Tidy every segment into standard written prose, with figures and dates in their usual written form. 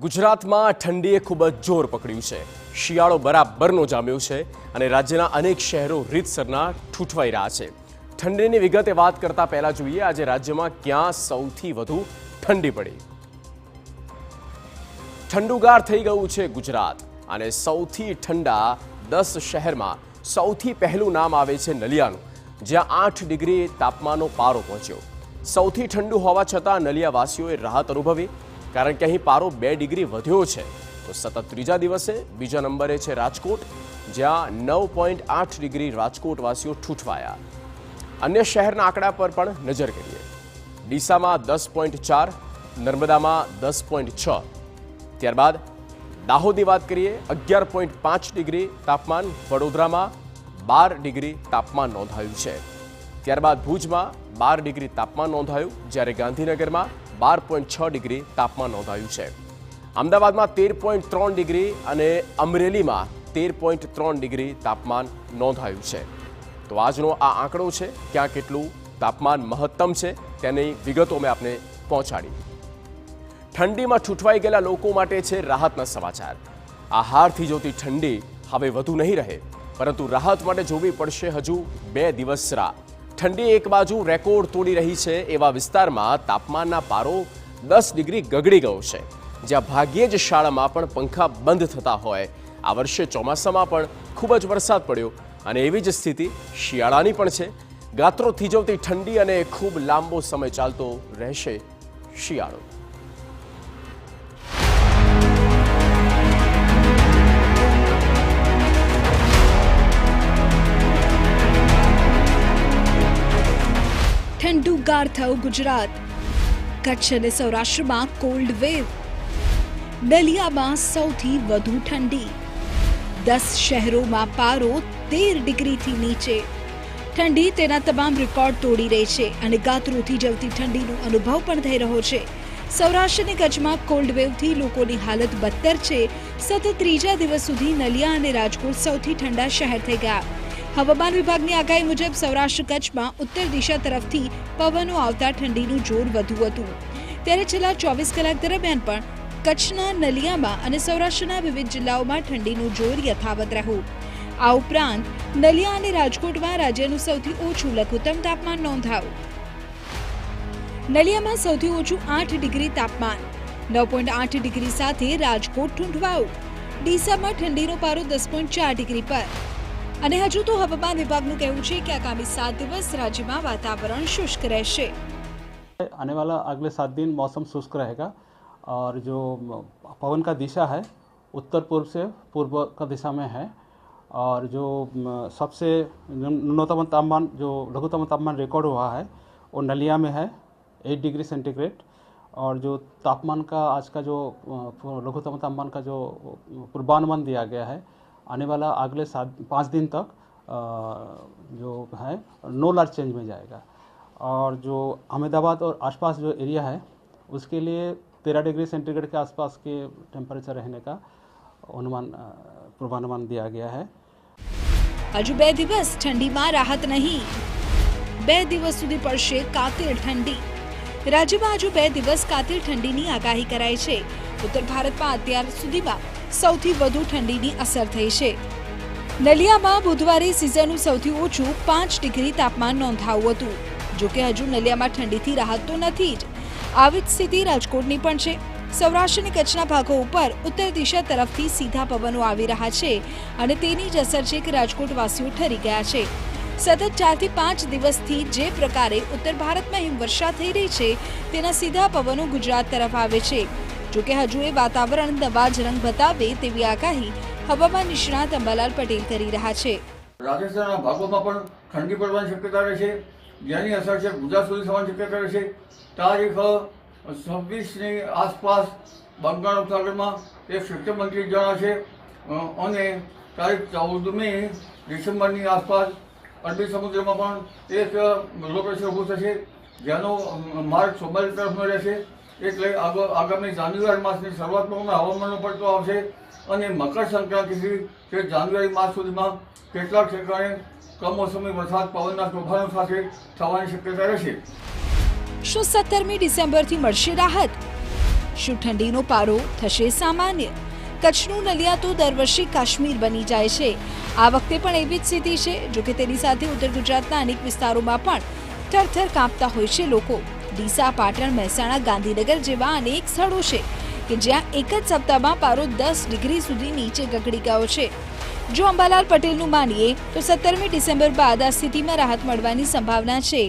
ગુજરાતમાં ઠંડીએ ખૂબ જ જોર પકડ્યું છે। શિયાળો બરાબરનો જામ્યો છે અને રાજ્યના અનેક શહેરો રીતસરના ઠૂઠવાઈ રહ્યા છે। ઠંડીની વિગતે વાત કરતા પહેલા જોઈએ આજે રાજ્યમાં ક્યાં સૌથી વધુ ઠંડી પડી। ઠંડુગાર થઈ ગયું છે ગુજરાત અને સૌથી ઠંડા 10 શહેરમાં સૌથી પહેલું નામ આવે છે નલિયાનું, જ્યાં 8 ડિગ્રી તાપમાનનો પારો પહોંચ્યો। સૌથી ઠંડુ હોવા છતાં નલિયાવાસીઓએ રાહત અનુભવી, કારણ કે અહીં પારો 2 ડિગ્રી વધ્યો છે। તો સતત ત્રીજા દિવસે બીજા નંબરે છે રાજકોટ, જ્યાં 9.8 ડિગ્રી રાજકોટવાસીઓ ઠૂઠવાયા। અન્ય શહેરના આંકડા પર પણ નજર કરીએ। ડીસામાં 10.4, નર્મદામાં 10.6, ત્યારબાદ દાહોદની વાત કરીએ 11.5 ડિગ્રી તાપમાન, વડોદરામાં 12 ડિગ્રી તાપમાન નોંધાયું છે। ત્યારબાદ ભુજમાં 12 ડિગ્રી તાપમાન નોંધાયું, જ્યારે ગાંધીનગરમાં 12.6 ડિગ્રી તાપમાન નોંધાયું છે। અમદાવાદમાં 13.3 ડિગ્રી અને અમરેલીમાં 13.3 ડિગ્રી તાપમાન નોંધાયું છે। તો આજનો આ આંકડો છે, ક્યાં કેટલું તાપમાન મહત્તમ છે તેની વિગતો મેં આપને પહોંચાડી। ઠંડીમાં ઠૂઠવાઈ ગયેલા લોકો માટે છે રાહતના સમાચાર। આ હારથી જોતી ઠંડી હવે વધુ નહીં રહે, પરંતુ રાહત માટે જોવી પડશે હજુ 2 દિવસ રાહ। ઠંડી એક બાજુ રેકોર્ડ તોડી રહી છે એવા વિસ્તારમાં તાપમાનના પારો 10 ડિગ્રી ગગડી ગયો છે, જ્યાં ભાગ્યે જ શાળામાં પણ પંખા બંધ થતા હોય। આ વર્ષે ચોમાસામાં પણ ખૂબ જ વરસાદ પડ્યો અને એવી જ સ્થિતિ શિયાળાની પણ છે। ગાત્રો થીજવતી ઠંડી અને ખૂબ લાંબો સમય ચાલતો રહેશે શિયાળો। ઠંડુગાર થયું ગુજરાત, કચ્છ અને સૌરાષ્ટ્રમાં કોલ્ડ વેવ। નલિયામાં સૌથી વધુ ઠંડી, 10 શહેરોમાં પારો 13 ડિગ્રીથી નીચે। ઠંડી તેના તમામ રેકોર્ડ તોડી રહી છે અને ગાત્રોથી જવતી ઠંડીનો અનુભવ પણ થઈ રહ્યો છે। સૌરાષ્ટ્ર અને કચ્છમાં કોલ્ડ વેવથી લોકોની હાલત બદતર છે। સતત ત્રીજા દિવસ સુધી નલિયા અને રાજકોટ સૌથી ઠંડા શહેર થઈ ગયા। હવામાન વિભાગની આગાહી મુજબ સૌરાષ્ટ્ર કચ્છમાં ઉત્તર દિશા તરફથી પવનો આવતા ઠંડીનું જોર વધુ હતું, ત્યારે છેલ્લા 24 કલાક દરમિયાન પણ કચ્છના નલિયામાં અને સૌરાષ્ટ્રના વિવિધ જિલ્લાઓમાં ઠંડીનું જોર યથાવત રહ્યું। આ ઉપરાંત નલિયા અને રાજકોટમાં રાજ્યનું સૌથી ઓછું લઘુત્તમ તાપમાન નોંધાયું। નલિયામાં સૌથી ઓછું 8 ડિગ્રી તાપમાન, 9.8 ડિગ્રી સાથે રાજકોટ ઠૂંઠવાયું। ડીસામાં ઠંડીનો પારો 10.4 ડિગ્રી પર। અને હજુ તો હવામાન વિભાગનું કહેવું છે કે આગામી 7 દિવસ રાજ્યમાં વાતાવરણ શુષ્ક રહેશે। आने वाला अगले 7 दिन मौसम शुष्क रहेगा और जो पवन का दिशा है उत्तर पूर्व से पूर्व का दिशा में है। और जो सबसे न्यूनतम तापमान जो लघुत्तम तापमान रिकॉर्ड हुआ है वो नलिया में है 8 डिग्री सेंटीग्रेड। और जो तापमान का आज का जो लघुत्तम तापमान का जो पूर्वानुमान दिया गया है, आने वाला अगले 5 दिन तक जो है नो लार्ज चेंज में जाएगा। और जो अहमदाबाद और आसपास जो एरिया है उसके लिए 13 डिग्री सेंटीग्रेड के आसपास के टेम्परेचर रहने का अनुमान पूर्वानुमान दिया गया है। हजू 2 दिवस ठंडीમાં રાહત નહીં, 2 દિવસ સુધી પડશે કાતિલ ઠંડી। રાજ્યમાં હજુ 2 દિવસ કાતિલ ઠંડીની આગાહી કરાઈ છે। ઉત્તર ભારતમાં અત્યાર સુધીમાં સૌથી વધુ ઠંડીની અસર થઈ છે। નલિયામાં બુધવારે સિઝનનું સૌથી ઓછું 5 ડિગ્રી તાપમાન નોંધાયું હતું। જોકે હજુ નલિયામાં ઠંડીથી રાહત તો નથી જ, આવી જ સ્થિતિ રાજકોટની પણ છે। સૌરાષ્ટ્ર અને કચ્છના ભાગો ઉપર ઉત્તર દિશા તરફથી સીધા પવનો આવી રહ્યા છે અને તેની જ અસર છે કે રાજકોટવાસીઓ ઠરી ગયા છે। સતત 4 થી 5 દિવસથી જે પ્રકારે ઉત્તર ભારતમાં હિમવર્ષા થઈ રહી છે તેના સીધા પવનો ગુજરાત તરફ આવે છે। જોકે હજુ એ વાતાવરણ નવા જ રંગ બતાવે તેવી આગાહી હવામાન નિષ્ણાત અંબાલાલ પટેલ કરી રહ્યા છે। રાજસ્થાનના ભાગોમાં પણ ઠંડી પડવાની શક્યતા રહેશે, જેની અસર છે ગુજરાત સુધી થવાની શક્યતા રહેશે। તારીખ 26ની આસપાસ બંગાળ ઉપસાગરમાં એક સિસ્ટમ બનતી જણાશે અને તારીખ 14મી ડિસેમ્બરની આસપાસ અરબી સમુદ્રમાં પણ એક લો પ્રેશર ઊભું થશે, જેનો માર્ગ સોમાલી તરફનો રહેશે। એટલે આગામી જાન્યુઆરી માસની શરૂઆતમાં હવામાનનો પડતો આવશે અને મકર સંક્રાંતિથી તે જાન્યુઆરી માસ સુધીમાં કેટલાક ઠેકાણે કમોસમી વરસાદ પવનના તોફાનો સાથે થવાની શક્યતા રહેશે। શું 17મી ડિસેમ્બરથી મળશે રાહત? શું ઠંડીનો પારો થશે સામાન્ય? કચ્છનું નલિયા તો દર વર્ષે કાશ્મીર બની જાય છે. આ વખતે પણ એવી જ સ્થિતિ છે. જોકે તેની સાથે ઉત્તર ગુજરાતના અનેક વિસ્તારોમાં પણ થરથર કાંપતા હોય છે લોકો. ડીસા, પાટણ, મહેસાણા, ગાંધીનગર જેવા અનેક સ્થળો છે કે જ્યાં એક જ સપ્તાહમાં પારો 10 ડિગ્રી સુધી નીચે ગગડી ગયો છે. જો અંબાલાલ પટેલનું માનીએ તો 17મી ડિસેમ્બર બાદ આ સ્થિતિમાં રાહત મળવાની સંભાવના છે.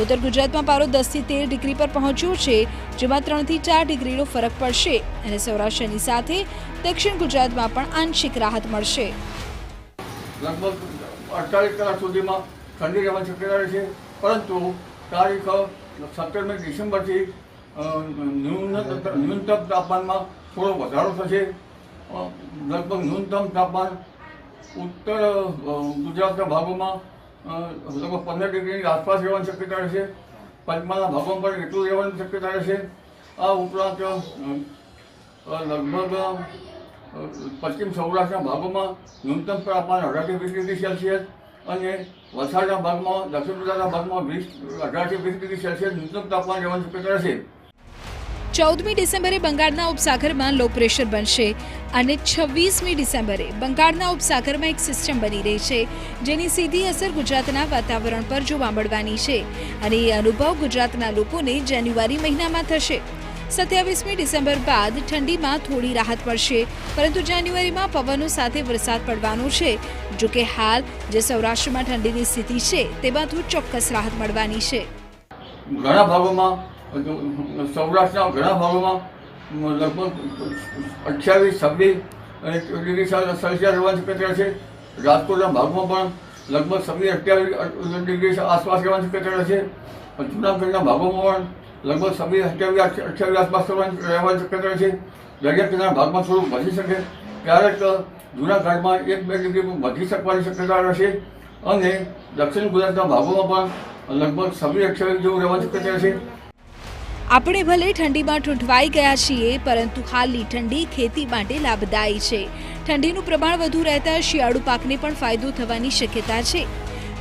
ઉત્તર ગુજરાતમાં પારો 10 થી 13 ડિગ્રી પર પહોંચ્યો છે, જેમાં 3 થી 4 ડિગ્રીનો ફરક પડશે અને સૌરાષ્ટ્રની સાથે દક્ષિણ ગુજરાતમાં પણ આંશિક રાહત મળશે. લગભગ 48 કલાક સુધીમાં ઠંડી રહેવાની શક્યતા રહેશે, પરંતુ તારીખ 17મી ડિસેમ્બરથી ન્યૂનતમ તાપમાનમાં થોડો વધારો થશે. લગભગ ન્યૂનતમ તાપમાન ઉત્તર ગુજરાતના ભાગોમાં લગભગ 15 ડિગ્રીની આસપાસ રહેવાની શક્યતા રહેશે. પંચમહાલના ભાગોમાં પણ એટલું રહેવાની શક્યતા રહેશે. આ ઉપરાંત લગભગ પશ્ચિમ સૌરાષ્ટ્રના ભાગોમાં ન્યૂનતમ તાપમાન 18 થી 20 ડિગ્રી સેલ્સિયસ અને વલસાડના ભાગમાં, દક્ષિણ ગુજરાતના ભાગમાં 18 થી 20 ડિગ્રી સેલ્સિયસ ન્યૂનતમ તાપમાન રહેવાની શક્યતા રહેશે. 14મી ડિસેમ્બરે બંગાળના ઉપસાગરમાં લો પ્રેશર બનશે અને 26મી ડિસેમ્બરે બંગાળના ઉપસાગરમાં એક સિસ્ટમ બની રહી છે, જેની સીધી અસર ગુજરાતના વાતાવરણ પર જોવા મળવાની છે અને એ અનુભવ ગુજરાતના લોકોને જાન્યુઆરી મહિનામાં થશે. 27મી ડિસેમ્બર બાદ ઠંડીમાં થોડી રાહત પડશે, પરંતુ જાન્યુઆરીમાં પવનો સાથે વરસાદ પડવાનો છે. જો કે હાલ જે સૌરાષ્ટ્રમાં ઠંડીની સ્થિતિ છે તેમાં તો ચોક્કસ રાહત મળવાની છે. ઘણા ભાગોમાં, સૌરાષ્ટ્રના ઘણા ભાગોમાં લગભગ 28-26 ડિગ્રી સેલ્સિયસ રહેવાની શક્યતા છે. રાજકોટના ભાગમાં પણ લગભગ 27-28 ડિગ્રી આસપાસ રહેવાની શક્યતા રહેશે. જૂનાગઢના ભાગોમાં પણ લગભગ 27-28 આસપાસ રહેવાની શક્યતા રહેશે. દરિયા કિનારા ભાગમાં થોડુંક વધી શકે, ક્યારેક જૂનાગઢમાં 1-2 ડિગ્રી વધી શકવાની શક્યતા રહેશે અને દક્ષિણ ગુજરાતના ભાગોમાં પણ લગભગ 27-28 જેવું રહેવાની શક્યતા રહેશે. આપણે ભલે ઠંડીમાં ઠૂંઠવાઈ ગયા છીએ, પરંતુ હાલની ઠંડી ખેતી માટે લાભદાયી છે. ઠંડીનું પ્રમાણ વધુ રહેતા શિયાળુ પાકને પણ ફાયદો થવાની શક્યતા છે.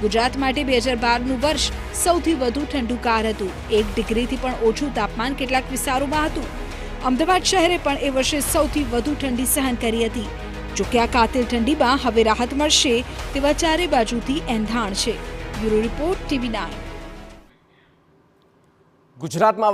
ગુજરાત માટે 2012નું વર્ષ સૌથી વધુ ઠંડુકાર હતું. 1 ડિગ્રીથી પણ ઓછું તાપમાન કેટલાક વિસ્તારોમાં હતું. અમદાવાદ શહેરે પણ એ વર્ષે સૌથી વધુ ઠંડી સહન કરી હતી. જોકે આ કાતિલ ઠંડીમાં હવે રાહત મળશે તેવા ચારે બાજુથી એંધાણ છે. Bureau report, TV9. ગુજરાતમાં